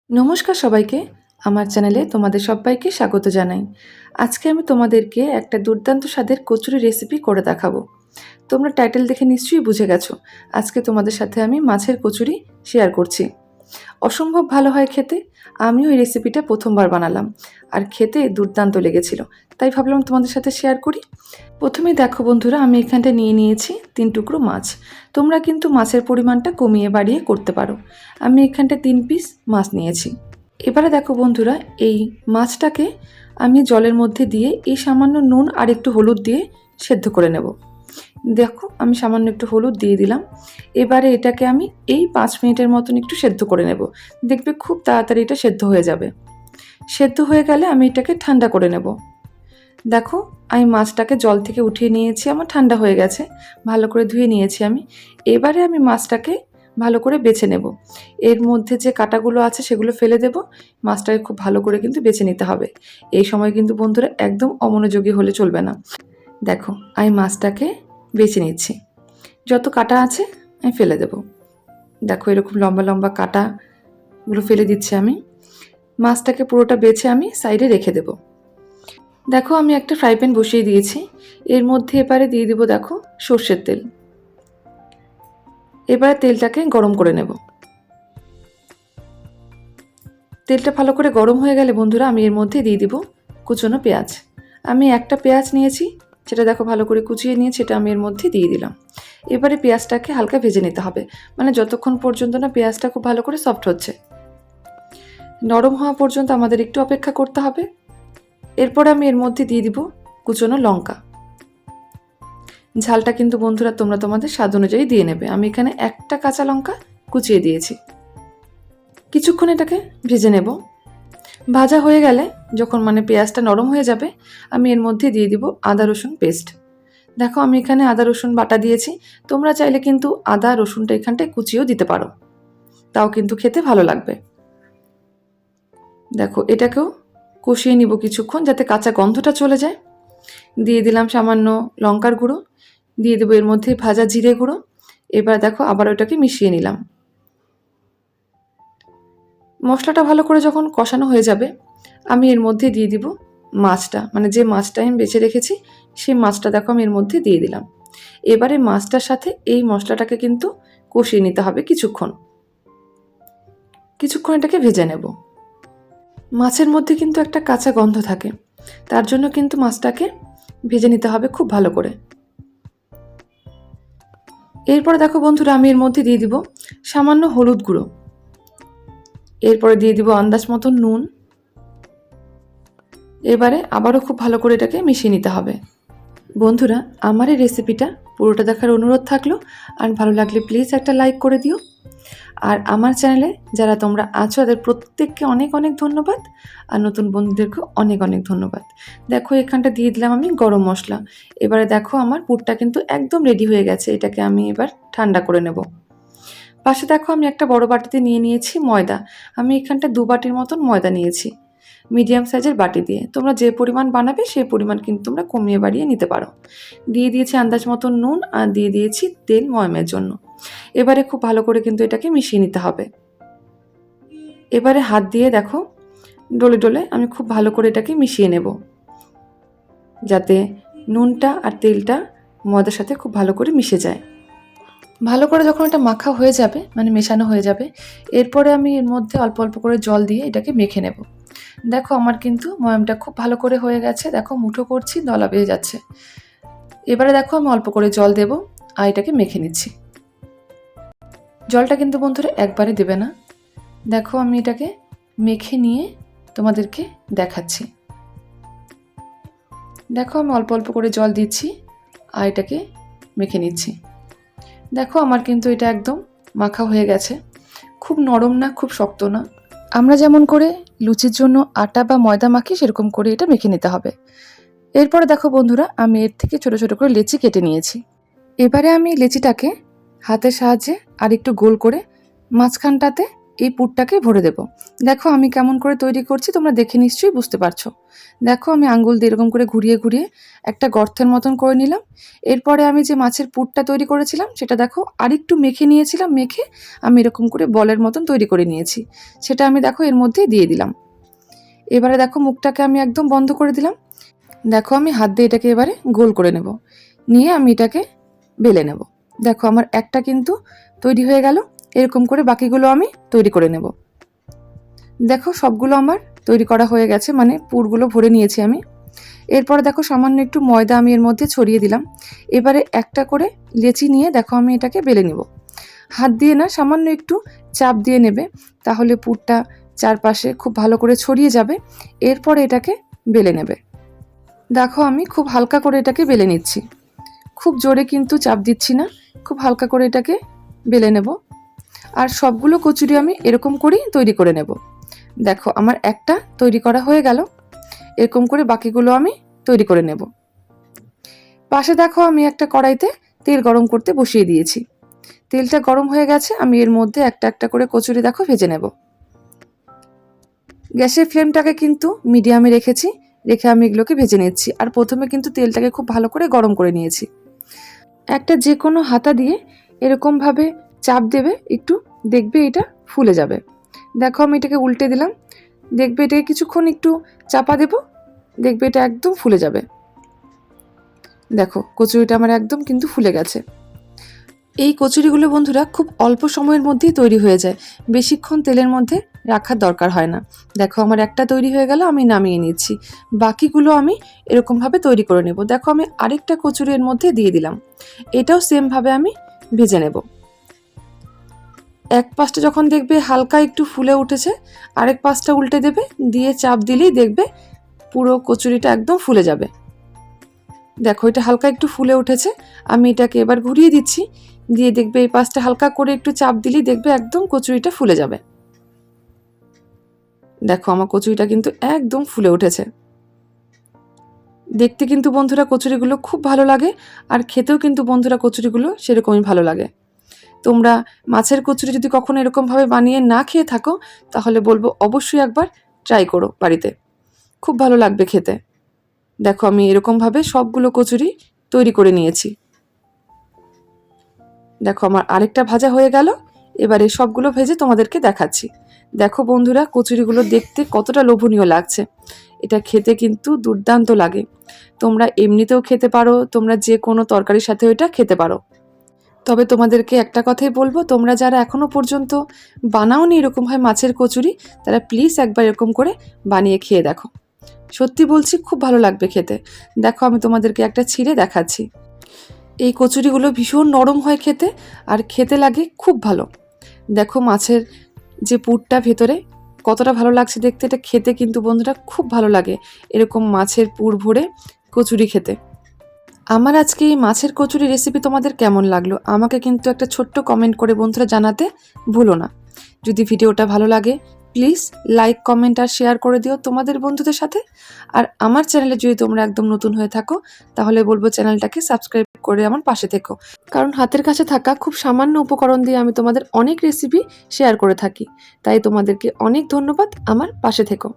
নমস্কার সবাইকে, আমার চ্যানেলে তোমাদের সবাইকে স্বাগত জানাই। আজকে আমি তোমাদেরকে একটা দুর্দান্ত স্বাদের কচুরি রেসিপি করে দেখাবো। তোমরা টাইটেল দেখে নিশ্চয়ই বুঝে গেছো। আজকে তোমাদের সাথে আমি মাছের কচুরি শেয়ার করছি। অসম্ভব ভালো হয় খেতে। আমিও এই রেসিপিটা প্রথমবার বানালাম আর খেতে দুর্দান্ত লেগেছিল, তাই ভাবলাম তোমাদের সাথে শেয়ার করি। প্রথমেই দেখো বন্ধুরা, আমি এখানটা নিয়ে নিয়েছি 3 টুকরো মাছ। তোমরা কিন্তু মাছের পরিমাণটা কমিয়ে বাড়িয়ে করতে পারো। আমি এখানটা 3 পিস মাছ নিয়েছি। এবারে দেখো বন্ধুরা, এই মাছটাকে আমি জলের মধ্যে দিয়ে এই সামান্য নুন আর একটু হলুদ দিয়ে সেদ্ধ করে নেব। দেখো আমি সামান্য একটু হলুদ দিয়ে দিলাম। এবারে এটাকে আমি এই 5 মিনিটের মতন একটু সেদ্ধ করে নেব। দেখবে খুব তাড়াতাড়ি এটা সেদ্ধ হয়ে যাবে। সেদ্ধ হয়ে গেলে আমি এটাকে ঠান্ডা করে নেব। দেখো আমি মাছটাকে জল থেকে উঠিয়ে নিয়েছি, আমার ঠান্ডা হয়ে গেছে, ভালো করে ধুয়ে নিয়েছি আমি। এবারে আমি মাছটাকে ভালো করে বেছে নেব। এর মধ্যে যে কাঁটাগুলো আছে সেগুলো ফেলে দেব। মাছটাকে খুব ভালো করে কিন্তু বেছে নিতে হবে। এই সময় কিন্তু বন্ধুরা একদম অমনোযোগী হলে চলবে না। দেখো আমি মাছটাকে বেছে নিচ্ছি, যত কাঁটা আছে আমি ফেলে দেব। দেখো এরকম লম্বা লম্বা কাঁটাগুলো ফেলে দিচ্ছি আমি। মাছটাকে পুরোটা বেছে আমি সাইডে রেখে দেবো। দেখো আমি একটা ফ্রাই প্যান বসিয়ে দিয়েছি। এর মধ্যে এবারে দিয়ে দিব দেখো সর্ষের তেল। এবারে তেলটাকে গরম করে নেব। তেলটা ভালো করে গরম হয়ে গেলে বন্ধুরা আমি এর মধ্যে দিয়ে দিব কুচনো পেঁয়াজ। আমি একটা পেঁয়াজ নিয়েছি, সেটা দেখো ভালো করে কুচিয়ে নিয়ে সেটা আমি এর মধ্যে দিয়ে দিলাম। এবারে পেঁয়াজটাকে হালকা ভেজে নিতে হবে, মানে যতক্ষণ পর্যন্ত না পেঁয়াজটা খুব ভালো করে সফট হচ্ছে, নরম হওয়া পর্যন্ত আমাদের একটু অপেক্ষা করতে হবে। এরপর আমি এর মধ্যে দিয়ে দিব কুচনো লঙ্কা। ঝালটা কিন্তু বন্ধুরা তোমরা তোমাদের স্বাদ অনুযায়ী দিয়ে নেবে। আমি এখানে একটা কাঁচা লঙ্কা কুচিয়ে দিয়েছি। কিছুক্ষণ এটাকে ভেজে নেব। ভাজা হয়ে গেলে যখন পেঁয়াজটা নরম হয়ে যাবে, আমি এর মধ্যে দিয়ে দিব আদা রসুন পেস্ট। দেখো আমি এখানে আদা রসুন বাটা দিয়েছি। তোমরা চাইলে কিন্তু আদা রসুনটা এখানটায় কুচিয়েও দিতে পারো, তাও কিন্তু খেতে ভালো লাগবে। দেখো এটাকেও কষিয়ে নিব কিছুক্ষণ, যাতে কাঁচা গন্ধটা চলে যায়। দিয়ে দিলাম সামান্য লঙ্কার গুঁড়ো, দিয়ে দেবো এর মধ্যে ভাজা জিরে গুঁড়ো। এবার দেখো আবার ওটাকে মিশিয়ে নিলাম। মশলাটা ভালো করে যখন কষানো হয়ে যাবে, আমি এর মধ্যে দিয়ে দিব মাছটা, যে মাছটা আমি বেছে রেখেছি সেই মাছটা দেখো আমি এর মধ্যে দিয়ে দিলাম। এবারে মাছটার সাথে এই মশলাটাকে কিন্তু কষিয়ে নিতে হবে কিছুক্ষণ। এটাকে ভেজে নেব। মাছের মধ্যে কিন্তু একটা কাঁচা গন্ধ থাকে, তার জন্য কিন্তু মাছটাকে ভেজে নিতে হবে খুব ভালো করে। এরপরে দেখো বন্ধুরা আমি এর মধ্যে দিয়ে দিব সামান্য হলুদ গুঁড়ো। এরপরে দিয়ে দিব আন্দাজ মতো নুন। এবারে আবারও খুব ভালো করে এটাকে মিশিয়ে নিতে হবে। বন্ধুরা আমার এই রেসিপিটা পুরোটা দেখার অনুরোধ থাকলো, আর ভালো লাগলে প্লিজ একটা লাইক করে দিও। আর আমার চ্যানেলে যারা তোমরা আছো তাদের প্রত্যেককে অনেক অনেক ধন্যবাদ, আর নতুন বন্ধুদেরকেও অনেক অনেক ধন্যবাদ। দেখো এখানটা দিয়ে দিলাম আমি গরম মশলা। এবারে দেখো আমার পুরটা কিন্তু একদম রেডি হয়ে গেছে। এটাকে আমি এবার ঠান্ডা করে নেব। পাশে দেখো আমি একটা বড় বাটিতে নিয়ে নিয়েছি ময়দা। আমি এখানটা 2 বাটির মতন ময়দা নিয়েছি, মিডিয়াম সাইজের বাটি দিয়ে। তোমরা যে পরিমাণ বানাবে সেই পরিমাণ কিন্তু তোমরা কমিয়ে বাড়িয়ে নিতে পারো। দিয়ে দিয়েছি আন্দাজ মতো নুন, আর দিয়ে দিয়েছি তেল ময়ামের জন্য। এবারে খুব ভালো করে কিন্তু এটাকে মিশিয়ে নিতে হবে। এবারে হাত দিয়ে দেখো ডলে ডলে আমি খুব ভালো করে এটাকে মিশিয়ে নেব, যাতে নুনটা আর তেলটা ময়দার সাথে খুব ভালো করে মিশে যায়। ভালো করে যখন এটা মাখা হয়ে যাবে, মেশানো হয়ে যাবে, এরপরে আমি এর মধ্যে অল্প অল্প করে জল দিয়ে এটাকে মেখে নেব। দেখো আমার কিন্তু ময়ামটা খুব ভালো করে হয়ে গেছে। দেখো মুঠো করছি, দলা বেয়ে যাচ্ছে। এবারে দেখো আমি অল্প করে জল দেব আর এটাকে মেখে নিচ্ছি। জলটা কিন্তু বন্ধুরা একবারে দেবে না। দেখো আমি এটাকে মেখে নিয়ে তোমাদেরকে দেখাচ্ছি। দেখো আমি অল্প অল্প করে জল দিচ্ছি আর এটাকে মেখে নিচ্ছি। দেখো আমার কিন্তু এটা একদম মাখা হয়ে গেছে। খুব নরম না, খুব শক্ত না। আমরা যেমন করে লুচির জন্য আটা বা ময়দা মাখি সেরকম করে এটা মেখে নিতে হবে। এরপরে দেখো বন্ধুরা আমি এর থেকে ছোট ছোট করে লেচি কেটে নিয়েছি। এবারে আমি লেচিটাকে হাতের সাহায্যে আর একটু গোল করে মাঝখানটাতে এই পুরটাকে ভরে দেব। দেখো আমি কেমন করে তৈরি করছি তোমরা দেখে নিশ্চয়ই বুঝতে পারছো। দেখো আমি আঙ্গুল দিয়ে এরকম করে ঘুরিয়ে ঘুরিয়ে একটা গর্তের মতন করে নিলাম। এরপরে আমি যে মাছের পুরটা তৈরি করেছিলাম সেটা দেখো আরেকটু মেখে নিয়েছিলাম, মেখে আমি এরকম করে বলের মতন তৈরি করে নিয়েছি। সেটা আমি দেখো এর মধ্যেই দিয়ে দিলাম। এবারে দেখো মুখটাকে আমি একদম বন্ধ করে দিলাম। দেখো আমি হাত দিয়ে এটাকে এবারে গোল করে নেব, নিয়ে আমি এটাকে বেলে নেব। দেখো আমার একটা কিন্তু তৈরি হয়ে গেল। এরকম করে বাকিগুলো আমি তৈরি করে নেব। দেখো সবগুলো আমার তৈরি করা হয়ে গেছে, মানে পুরগুলো ভরে নিয়েছি আমি। এরপরে দেখো সামান্য একটু ময়দা আমি এর মধ্যে ছড়িয়ে দিলাম। এবারে একটা করে লেচি নিয়ে দেখো আমি এটাকে বেলে নেব। হাত দিয়ে না, সামান্য একটু চাপ দিয়ে নেবে, তাহলে পুরটা চারপাশে খুব ভালো করে ছড়িয়ে যাবে। এরপরে এটাকে বেলে নেবে। দেখো আমি খুব হালকা করে এটাকে বেলে নিচ্ছি, খুব জোরে কিন্তু চাপ দিচ্ছি না, খুব হালকা করে এটাকে বেলে নেব। আর সবগুলো কচুরি আমি এরকম করেই তৈরি করে নেব। দেখো আমার একটা তৈরি করা হয়ে গেল। এরকম করে বাকিগুলো আমি তৈরি করে নেব। পাশে দেখো আমি একটা কড়াইতে তেল গরম করতে বসিয়ে দিয়েছি। তেলটা গরম হয়ে গেছে, আমি এর মধ্যে একটা একটা করে কচুরি দেখো ভেজে নেব। গ্যাসের ফ্লেমটাকে কিন্তু মিডিয়ামে রেখেছি, রেখে আমি এগুলোকে ভেজে নিচ্ছি। আর প্রথমে কিন্তু তেলটাকে খুব ভালো করে গরম করে নিয়েছি। একটা যে কোনো হাতা দিয়ে এরকমভাবে চাপ দেবে, একটু দেখবে এটা ফুলে যাবে। দেখো আমি এটাকে উল্টে দিলাম, দেখবে এটাকে কিছুক্ষণ একটু চাপা দেব, দেখবে এটা একদম ফুলে যাবে। দেখো কচুরিটা আমার একদম কিন্তু ফুলে গেছে। এই কচুরিগুলো বন্ধুরা খুব অল্প সময়ের মধ্যেই তৈরি হয়ে যায়, বেশিক্ষণ তেলের মধ্যে রাখার দরকার হয় না। দেখো আমার একটা তৈরি হয়ে গেল, আমি নামিয়ে নিচ্ছি। বাকিগুলো আমি এরকমভাবে তৈরি করে নেব। দেখো আমি আরেকটা কচুরি এর মধ্যে দিয়ে দিলাম, এটাও সেমভাবে আমি ভেজে নেব। এক পাশটা যখন দেখবে হালকা একটু ফুলে উঠেছে, আরেক পাশটা উল্টে দেবে, দিয়ে চাপ দিলেই দেখবে পুরো কচুরিটা একদম ফুলে যাবে। দেখো এটা হালকা একটু ফুলে উঠেছে, আমি এটাকে এবার ঘুরিয়ে দিচ্ছি, দিয়ে দেখবে এই পাশটা হালকা করে একটু চাপ দিলেই দেখবে একদম কচুরিটা ফুলে যাবে। দেখো আমার কচুরিটা কিন্তু একদম ফুলে উঠেছে। দেখতে কিন্তু বন্ধুরা কচুরিগুলো খুব ভালো লাগে, আর খেতেও কিন্তু বন্ধুরা কচুরিগুলো সেরকমই ভালো লাগে। তোমরা মাছের কচুরি যদি কখনো এরকমভাবে বানিয়ে না খেয়ে থাকো, তাহলে বলবো অবশ্যই একবার ট্রাই করো বাড়িতে, খুব ভালো লাগবে খেতে। দেখো আমি এরকমভাবে সবগুলো কচুরি তৈরি করে নিয়েছি। দেখো আমার আরেকটা ভাজা হয়ে গেল, এবারে সবগুলো ভেজে তোমাদেরকে দেখাচ্ছি। দেখো বন্ধুরা কচুরিগুলো দেখতে কতটা লোভনীয় লাগছে, এটা খেতে কিন্তু দুর্দান্ত লাগে। তোমরা এমনিতেও খেতে পারো, তোমরা যে কোনো তরকারির সাথেও এটা খেতে পারো। তবে তোমাদেরকে একটা কথাই বলবো, তোমরা যারা এখনো পর্যন্ত বানাওনি এরকমভাবে মাছের কচুরি, তারা প্লিজ একবার এরকম করে বানিয়ে খেয়ে দেখো, সত্যি বলছি খুব ভালো লাগবে খেতে। দেখো আমি তোমাদেরকে একটা ছিঁড়ে দেখাচ্ছি। এই কচুরিগুলো ভীষণ নরম হয় খেতে, আর খেতে লাগে খুব ভালো। দেখো মাছের যে পুরটা ভেতরে কতটা ভালো লাগছে দেখতে, এটা খেতে কিন্তু বন্ধুরা খুব ভালো লাগে এরকম মাছের পুর ভরে কচুরি খেতে। আমার আজকে এই মাছের কচুরি রেসিপি তোমাদের কেমন লাগলো আমাকে কিন্তু একটা ছোট্ট কমেন্ট করে বন্ধুরা জানাতে ভুলো না। যদি ভিডিওটা ভালো লাগে প্লিজ লাইক, কমেন্ট আর শেয়ার করে দিও তোমাদের বন্ধুদের সাথে। আর আমার চ্যানেলে যদি তোমরা একদম নতুন হয়ে থাকো, তাহলে বলবো চ্যানেলটাকে সাবস্ক্রাইব করে আমার পাশে থেকো, কারণ হাতের কাছে থাকা খুব সামান্য উপকরণ দিয়ে আমি তোমাদের অনেক রেসিপি শেয়ার করে থাকি। তাই তোমাদেরকে অনেক ধন্যবাদ, আমার পাশে থেকো।